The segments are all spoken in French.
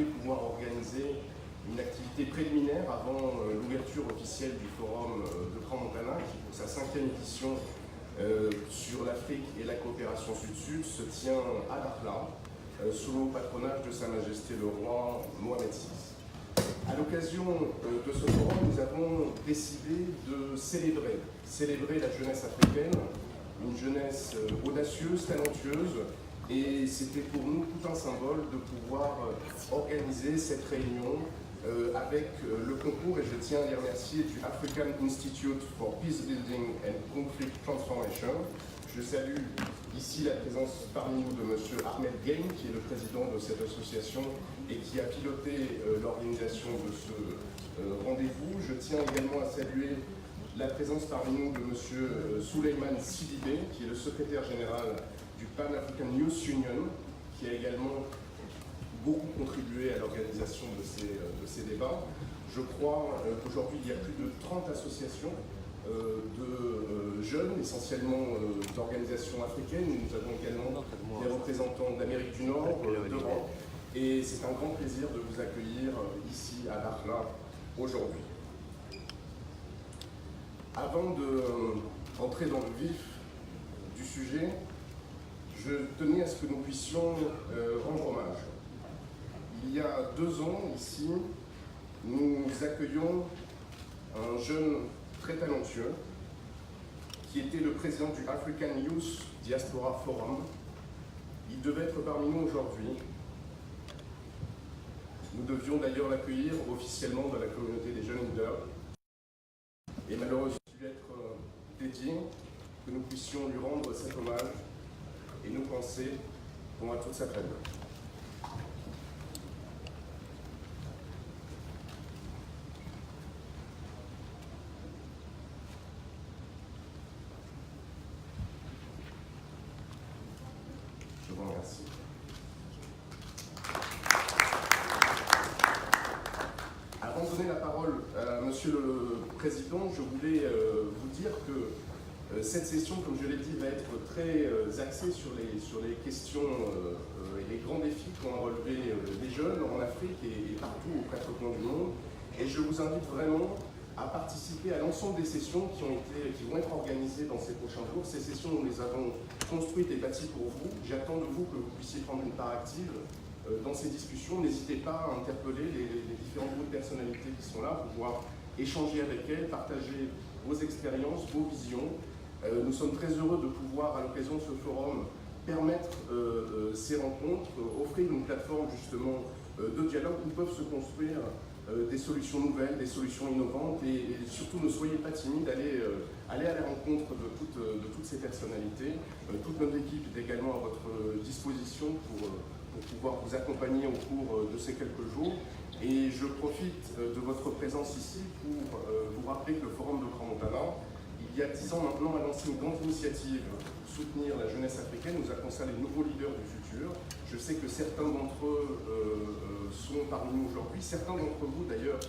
pouvoir organiser une activité préliminaire avant l'ouverture officielle du forum de Crans-Montana, qui pour sa 5e édition sur l'Afrique et la coopération sud-sud se tient à Dakhla, sous le patronage de Sa Majesté le Roi Mohamed VI. À l'occasion de ce forum, nous avons décidé de célébrer la jeunesse africaine, une jeunesse audacieuse, talentueuse, et c'était pour nous tout un symbole de pouvoir organiser cette réunion avec le concours, et je tiens à les remercier, du African Institute for Peace Building and Conflict Transformation. Je salue ici la présence parmi nous de M. Ahmed Gain, qui est le président de cette association et qui a piloté l'organisation de ce rendez-vous. Je tiens également à saluer la présence parmi nous de M. Souleymane Sidibé, qui est le secrétaire général du Pan-African Youth Union, qui a également beaucoup contribué à l'organisation de ces débats. Je crois qu'aujourd'hui, il y a plus de 30 associations de jeunes, essentiellement d'organisations africaines. Nous avons également des représentants d'Amérique du Nord, d'Europe, et c'est un grand plaisir de vous accueillir ici à Dakhla aujourd'hui. Avant d'entrer dans le vif du sujet, je tenais à ce que nous puissions rendre hommage. Il y a 2 ans, ici, nous accueillons un jeune très talentueux qui était le président du African Youth Diaspora Forum. Il devait être parmi nous aujourd'hui. Nous devions d'ailleurs l'accueillir officiellement dans la communauté des jeunes leaders. Et malheureusement, il a dû être dédié, que nous puissions lui rendre cet hommage et nos pensées vont à toute sa famille. Je vous remercie. Avant de donner la parole à Monsieur le Président, je voulais vous dire que cette session, comme je l'ai dit, va être très axée sur les questions et les grands défis qu'ont à relever les jeunes en Afrique et partout aux 4 coins du monde. Et je vous invite vraiment à participer à l'ensemble des sessions qui vont être organisées dans ces prochains jours. Ces sessions, nous les avons construites et bâties pour vous. J'attends de vous que vous puissiez prendre une part active dans ces discussions. N'hésitez pas à interpeller les différents groupes de personnalités qui sont là pour pouvoir échanger avec elles, partager vos expériences, vos visions. Nous sommes très heureux de pouvoir, à l'occasion de ce forum, permettre ces rencontres, offrir une plateforme justement de dialogue où peuvent se construire des solutions nouvelles, des solutions innovantes, et surtout ne soyez pas timides, allez à la rencontre de toutes ces personnalités. Toute notre équipe est également à votre disposition pour pouvoir vous accompagner au cours de ces quelques jours. Et je profite de votre présence ici pour vous rappeler que le Forum de Crans-Montana, il y a 10 ans maintenant, a lancé une grande initiative pour soutenir la jeunesse africaine, nous appelons ça les nouveaux leaders du futur. Je sais que certains d'entre eux sont parmi nous aujourd'hui. Certains d'entre vous, d'ailleurs,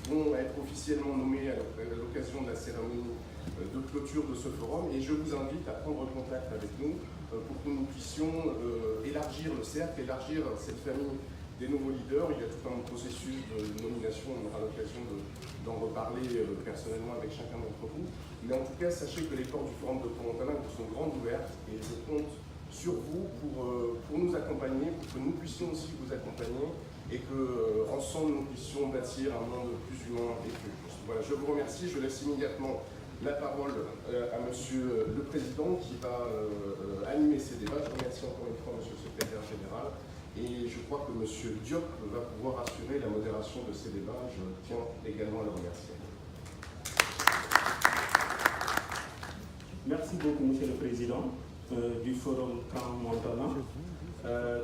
vont être officiellement nommés à l'occasion de la cérémonie de clôture de ce forum. Et je vous invite à prendre contact avec nous pour que nous puissions élargir le cercle, élargir cette famille des nouveaux leaders. Il y a tout un processus de nomination, on aura l'occasion d'en reparler personnellement avec chacun d'entre vous. Mais en tout cas, sachez que les portes du Forum de Crans-Montana sont grandes ouvertes et je compte sur vous pour nous accompagner, pour que nous puissions aussi vous accompagner et que ensemble nous puissions bâtir un monde plus humain et plus juste. Voilà, je vous remercie. Je laisse immédiatement la parole à Monsieur le Président qui va animer ces débats. Je remercie encore une fois Monsieur le Secrétaire Général. Et je crois que M. Diop va pouvoir assurer la modération de ces débats. Je tiens également à le remercier. Merci beaucoup, M. le Président du Forum Crans-Montana.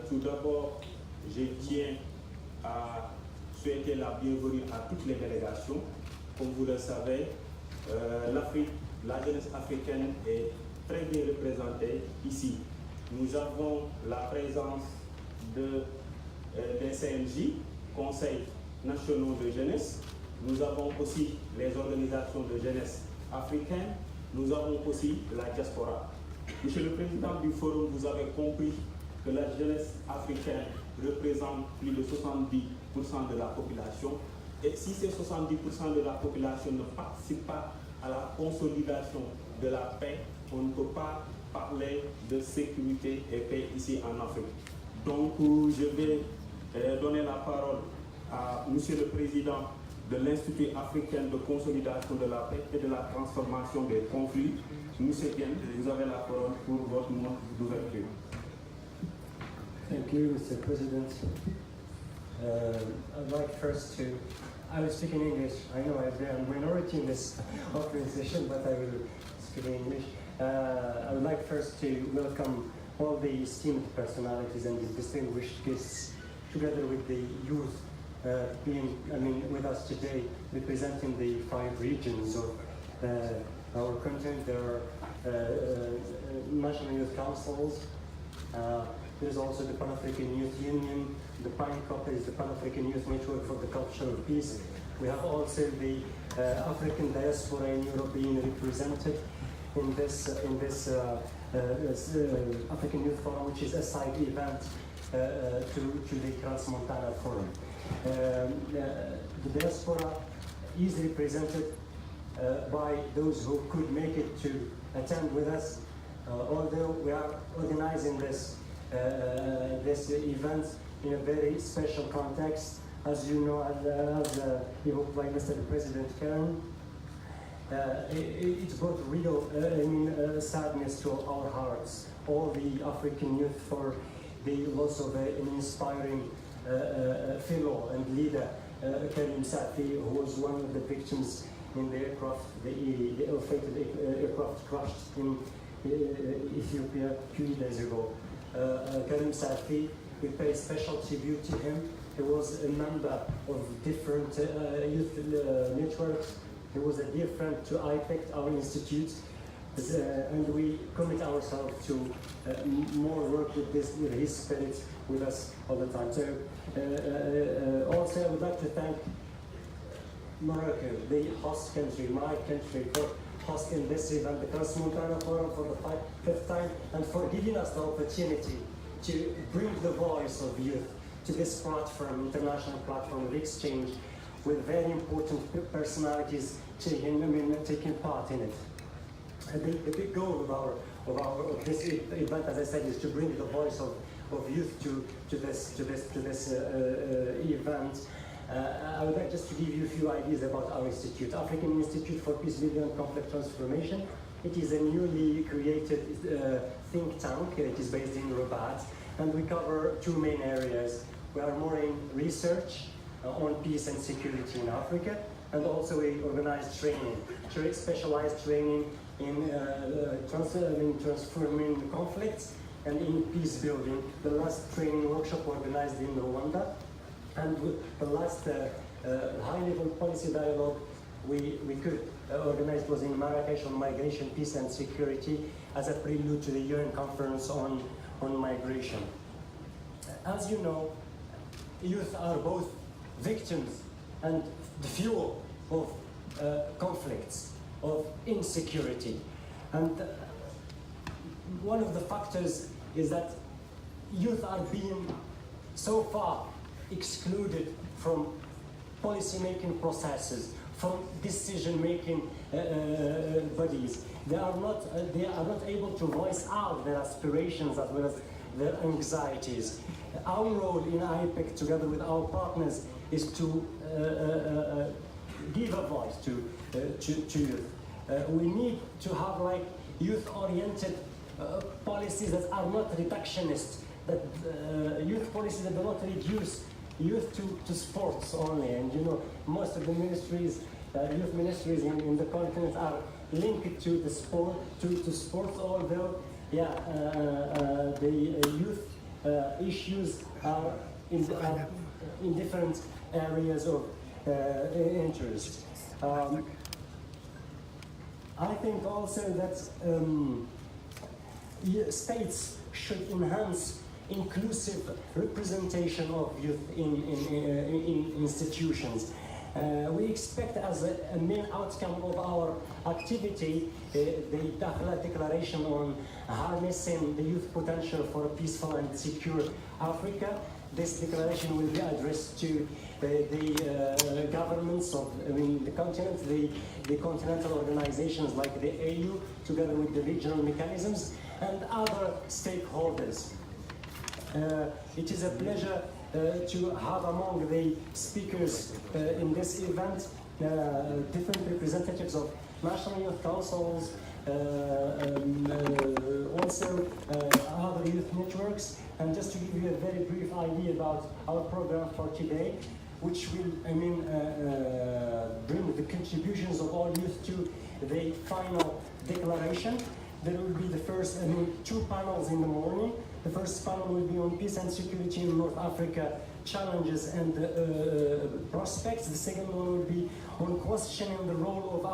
Tout d'abord, je tiens à souhaiter la bienvenue à toutes les délégations. Comme vous le savez, l'Afrique, la jeunesse africaine est très bien représentée ici. Nous avons la présence des CNJ, Conseils nationaux de jeunesse. Nous avons aussi les organisations de jeunesse africaines. Nous avons aussi la diaspora. Monsieur le Président du Forum, vous avez compris que la jeunesse africaine représentent plus de 70% de la population. Et si ces 70% de la population ne participent pas à la consolidation de la paix, on ne peut pas parler de sécurité et paix ici en Afrique. Donc, je vais donner la parole à Monsieur le Président de l'Institut africain de consolidation de la paix et de la transformation des conflits. Monsieur Dieng, vous avez la parole pour votre mot d'ouverture. Thank you, Mr. President. I'd like first to, I will speak in English. I know I'm a minority in this organization, but I will speak in English. I would like first to welcome all the esteemed personalities and the distinguished guests, together with the youth with us today, representing the 5 regions of our country. There are national youth councils. There's also the Pan-African Youth Union. The PANCOP is the Pan-African Youth Network for the Culture of Peace. We have also the African diaspora in Europe being represented in this African Youth Forum, which is a side event to the Crans-Montana Forum. The diaspora is represented by those who could make it to attend with us, although we are organizing this event in a very special context. As you know, as evoked by Mr. President Karen, it brought real sadness to our hearts, all the African youth, for the loss of an inspiring fellow and leader, Karim Safi, who was one of the victims in the aircraft, the ill-fated aircraft crashed in Ethiopia a few days ago. Karim Safi, we pay special tribute to him. He was a member of different youth networks. He was a dear friend to IPEC, our institute, and we commit ourselves to more work with his spirit with us all the time. So also I would like to thank Morocco, the host country, my country, for hosting this event, the Crans-Montana Forum, for the 5th time, and for giving us the opportunity to bring the voice of youth to this platform, international platform of exchange, with very important personalities taking part in it. And the big goal of this event, as I said, is to bring the voice of youth to this event. I would like just to give you a few ideas about our institute. African Institute for Peace, Building and Conflict Transformation. It is a newly created think tank. It is based in Rabat, and we cover 2 main areas. We are more in research on peace and security in Africa, and also we organize training, specialized training in transforming conflicts and in peace building. The last training workshop organized in Rwanda, and the last high-level policy dialogue we could organize was in Marrakesh on migration, peace and security, as a prelude to the UN conference on migration. As you know, youth are both victims and the fuel of conflicts, of insecurity. And one of the factors is that youth are being so far excluded from policy-making processes, from decision-making bodies. They are not able to voice out their aspirations as well as their anxieties. Our role in IPEC, together with our partners, is to give a voice to youth. We need to have youth-oriented policies that are not reductionist, that youth policies that do not reduce youth to sports only. And you know, most of the ministries, youth ministries in the continent are linked to the sport, to sports, although the youth issues are in different areas of interest. I think also that states should enhance inclusive representation of youth in institutions. We expect as a main outcome of our activity the Dakhla Declaration on harnessing the youth potential for a peaceful and secure Africa, this declaration will be addressed to the governments of the continent, the continental organizations like the AU, together with the regional mechanisms, and other stakeholders. It is a pleasure to have among the speakers in this event different representatives of national youth councils, also other youth networks. And just to give you a very brief idea about our program for today, which will, bring the contributions of all youth to the final declaration. There will be the first, two panels in the morning. The first panel will be on peace and security in North Africa, challenges and prospects. The second one will be on questioning the role of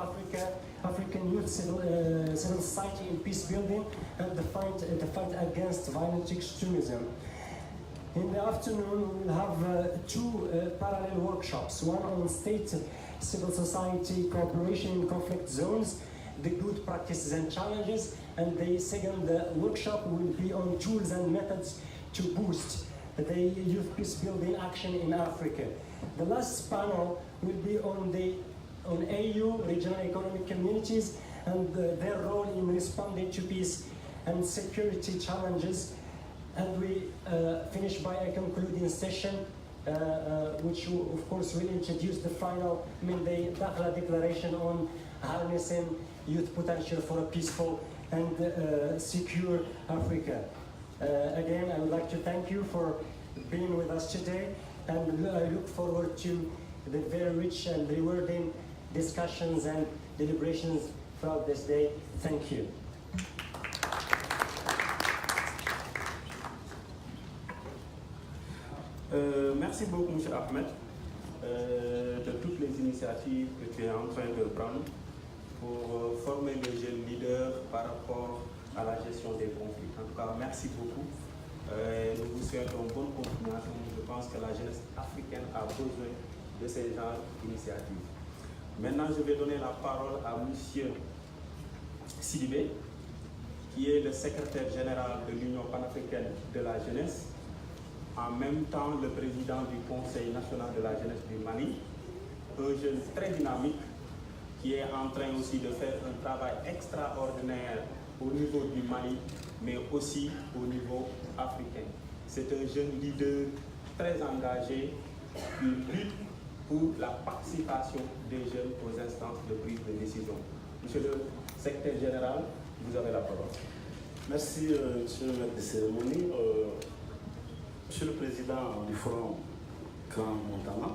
African youth, civil society in peace building, and the fight against violent extremism. In the afternoon, we will have two parallel workshops, one on state civil society cooperation in conflict zones, the good practices and challenges, and the second workshop will be on tools and methods to boost the youth peace building action in Africa. The last panel will be on AU, regional economic communities, and their role in responding to peace and security challenges. And we finish by a concluding session, which of course will introduce the final, the Dakhla Declaration on harnessing youth potential for a peaceful and secure Africa. Again, I would like to thank you for being with us today, and I look forward to the very rich and rewarding discussions and deliberations throughout this day. Thank you. Merci beaucoup, M. Ahmed, de toutes les initiatives que tu es en train de prendre pour former les jeunes leaders par rapport à la gestion des conflits. En tout cas, merci beaucoup. Nous vous souhaitons bonne continuation. Je pense que la jeunesse africaine a besoin de ces genres d'initiatives. Maintenant, je vais donner la parole à M. Sidibé, qui est le secrétaire général de l'Union panafricaine de la jeunesse, en même temps le président du Conseil national de la jeunesse du Mali, un jeune très dynamique qui est en train aussi de faire un travail extraordinaire au niveau du Mali, mais aussi au niveau africain. C'est un jeune leader très engagé qui lutte pour la participation des jeunes aux instances de prise de décision. Monsieur le secrétaire général, vous avez la parole. Merci, monsieur le maître de cérémonie. Monsieur le président du Forum Grand Montana,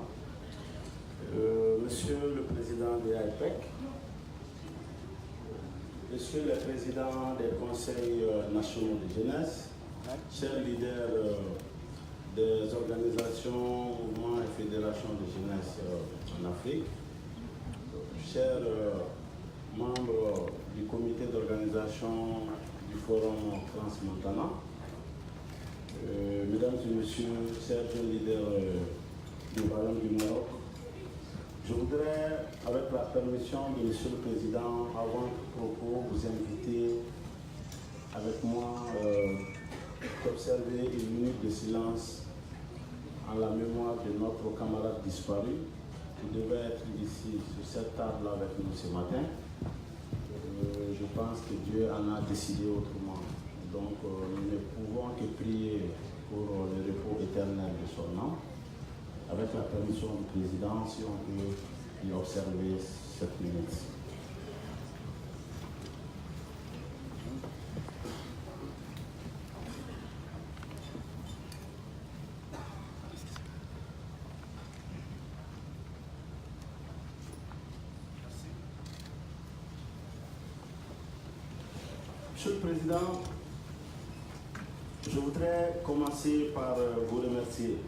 monsieur le président de l'AIPEC, monsieur le président des conseils nationaux de jeunesse, chers leaders des organisations, mouvements et fédérations de jeunesse en Afrique, chers membres du comité d'organisation du Forum Trans-Montana, mesdames et messieurs, chers leaders du Royaume du Maroc, je voudrais, avec la permission de monsieur le président, avant tout propos, vous inviter avec moi d'observer une minute de silence en la mémoire de notre camarade disparu qui devait être ici sur cette table avec nous ce matin. Je pense que Dieu en a décidé autrement. Donc nous ne pouvons que prier pour le repos éternel de son âme. Avec la permission du président, si on peut y observer cette minute. Monsieur le Président, je voudrais commencer par vous remercier.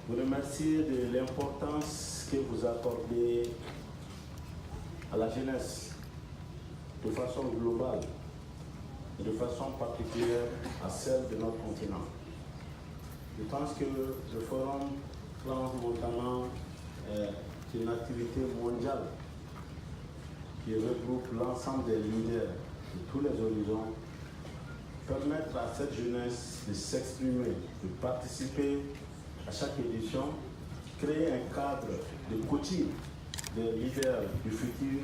Vous remercier de l'importance que vous accordez à la jeunesse de façon globale et de façon particulière à celle de notre continent. Je pense que le Forum Trans-Montana est une activité mondiale qui regroupe l'ensemble des leaders de tous les horizons permettre à cette jeunesse de s'exprimer, de participer à chaque édition, créer un cadre de coaching des leaders du futur,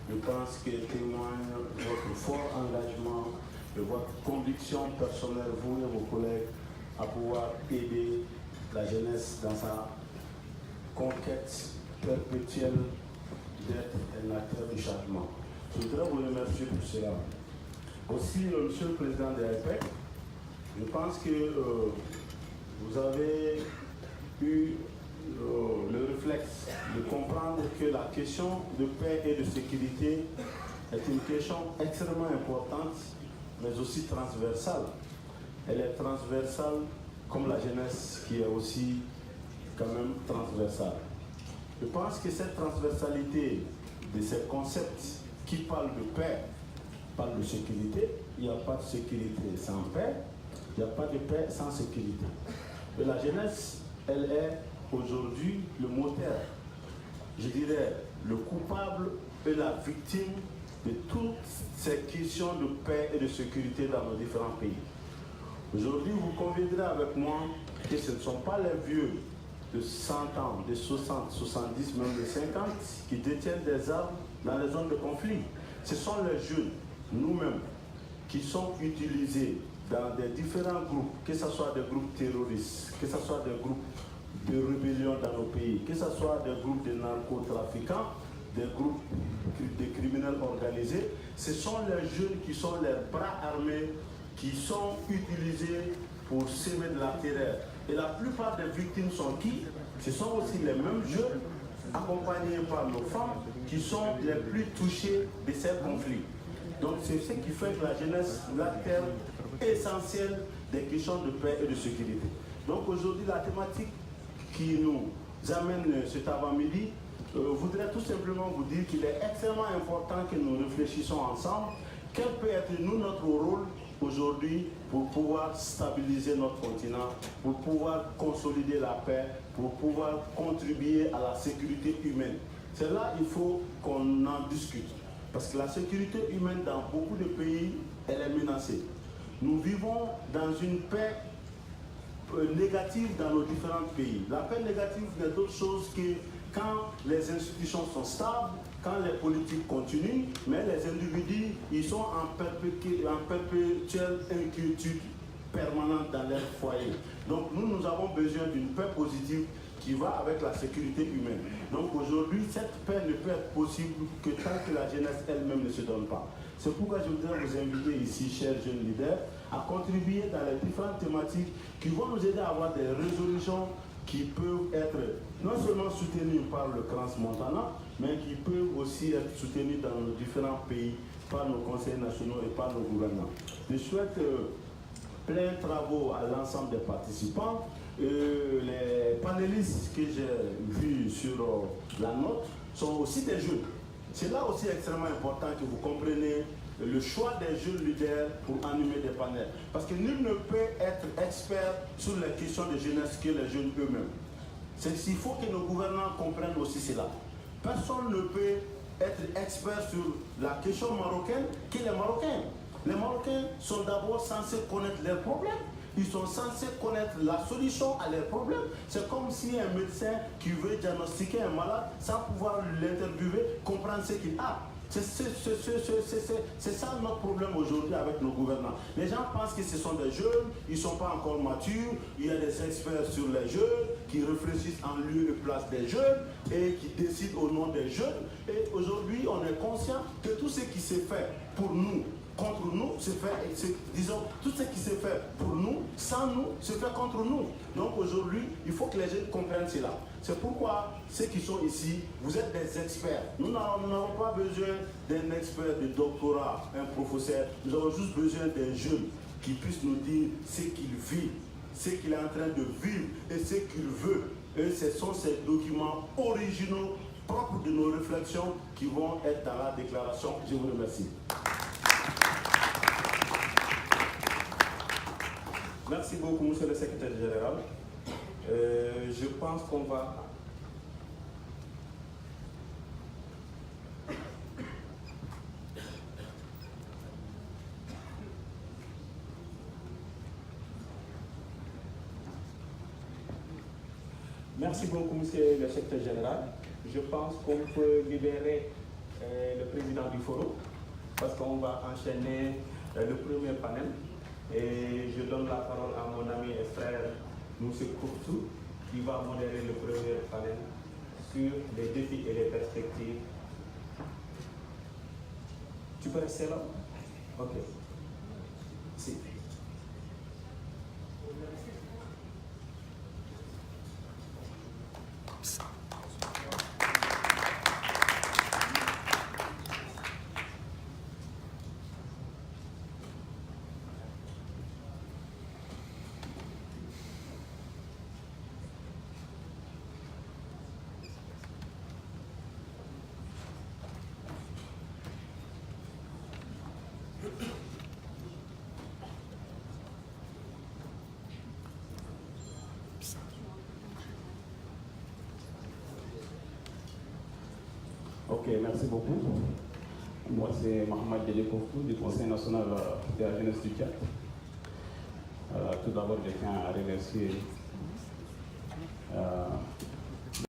je pense que témoigne votre fort engagement et votre conviction personnelle, vous et vos collègues, à pouvoir aider la jeunesse dans sa conquête perpétuelle d'être un acteur du changement. Je voudrais vous remercier pour cela. Aussi, Monsieur le Président de l'APEC, je pense que vous avez eu le réflexe de comprendre que la question de paix et de sécurité est une question extrêmement importante, mais aussi transversale. Elle est transversale comme la jeunesse qui est aussi quand même transversale. Je pense que cette transversalité de ces concepts qui parlent de paix, parlent de sécurité, il n'y a pas de sécurité sans paix, il n'y a pas de paix sans sécurité. Et la jeunesse, elle est aujourd'hui le moteur, je dirais le coupable et la victime de toutes ces questions de paix et de sécurité dans nos différents pays. Aujourd'hui, vous conviendrez avec moi que ce ne sont pas les vieux de 100 ans, de 60, 70, même de 50 qui détiennent des armes dans les zones de conflit. Ce sont les jeunes, nous-mêmes, qui sont utilisés dans des différents groupes, que ce soit des groupes terroristes, que ce soit des groupes de rébellion dans nos pays, que ce soit des groupes de narcotrafiquants, des groupes de criminels organisés. Ce sont les jeunes qui sont les bras armés, qui sont utilisés pour semer de la terreur. Et la plupart des victimes sont qui? Ce sont aussi les mêmes jeunes, accompagnés par nos femmes, qui sont les plus touchés de ces conflits. Donc c'est ce qui fait que la jeunesse est l'acteur essentiel des questions de paix et de sécurité. Donc aujourd'hui, la thématique qui nous amène cet avant-midi, voudrais tout simplement vous dire qu'il est extrêmement important que nous réfléchissions ensemble. Quel peut être notre rôle aujourd'hui pour pouvoir stabiliser notre continent, pour pouvoir consolider la paix, pour pouvoir contribuer à la sécurité humaine. C'est là qu'il faut qu'on en discute. Parce que la sécurité humaine dans beaucoup de pays, elle est menacée. Nous vivons dans une paix négative dans nos différents pays. La paix négative n'est d'autre chose que quand les institutions sont stables, quand les politiques continuent, mais les individus, ils sont en perpétuelle inquiétude permanente dans leur foyer. Donc nous avons besoin d'une paix positive qui va avec la sécurité humaine. Donc aujourd'hui, cette paix ne peut être possible que tant que la jeunesse elle-même ne se donne pas. C'est pourquoi je voudrais vous inviter ici, chers jeunes leaders, à contribuer dans les différentes thématiques qui vont nous aider à avoir des résolutions qui peuvent être non seulement soutenues par le Crans-Montana, mais qui peuvent aussi être soutenues dans nos différents pays par nos conseils nationaux et par nos gouvernements. Je souhaite plein de travaux à l'ensemble des participants. Les panélistes que j'ai vus sur la note sont aussi des jeunes. C'est là aussi extrêmement important que vous compreniez le choix des jeunes leaders pour animer des panels. Parce que nul ne peut être expert sur les questions de jeunesse que les jeunes eux-mêmes. Il faut que nos gouvernants comprennent aussi cela. Personne ne peut être expert sur la question marocaine que les Marocains. Les Marocains sont d'abord censés connaître leurs problèmes. Ils sont censés connaître la solution à leurs problèmes. C'est comme si un médecin qui veut diagnostiquer un malade sans pouvoir l'interviewer comprend ce qu'il a. C'est ça notre problème aujourd'hui avec nos gouvernants. Les gens pensent que ce sont des jeunes, ils ne sont pas encore matures, il y a des experts sur les jeunes qui réfléchissent en lieu et place des jeunes et qui décident au nom des jeunes. Et aujourd'hui, on est conscient que tout ce qui s'est fait pour nous, contre nous, disons, tout ce qui s'est fait pour nous, sans nous, se fait contre nous. Donc aujourd'hui, il faut que les jeunes comprennent cela. C'est pourquoi ceux qui sont ici, vous êtes des experts. Nous n'avons pas besoin d'un expert de doctorat, un professeur. Nous avons juste besoin d'un jeune qui puisse nous dire ce qu'il vit, ce qu'il est en train de vivre et ce qu'il veut. Et ce sont ces documents originaux, propres de nos réflexions, qui vont être dans la déclaration. Je vous remercie. Merci beaucoup, monsieur le secrétaire général. Je pense qu'on va... Merci beaucoup, monsieur le secrétaire général. Je pense qu'on peut libérer le président du forum parce qu'on va enchaîner le premier panel. Et je donne la parole à mon ami et frère monsieur Kourtou qui va modérer le premier panel sur les défis et les perspectives. Tu peux rester là? Ok. Si. Ok, merci beaucoup. Moi, c'est Mohamed Dele Kourtou du Conseil national de la jeunesse du Tchad. Tout d'abord, je tiens à remercier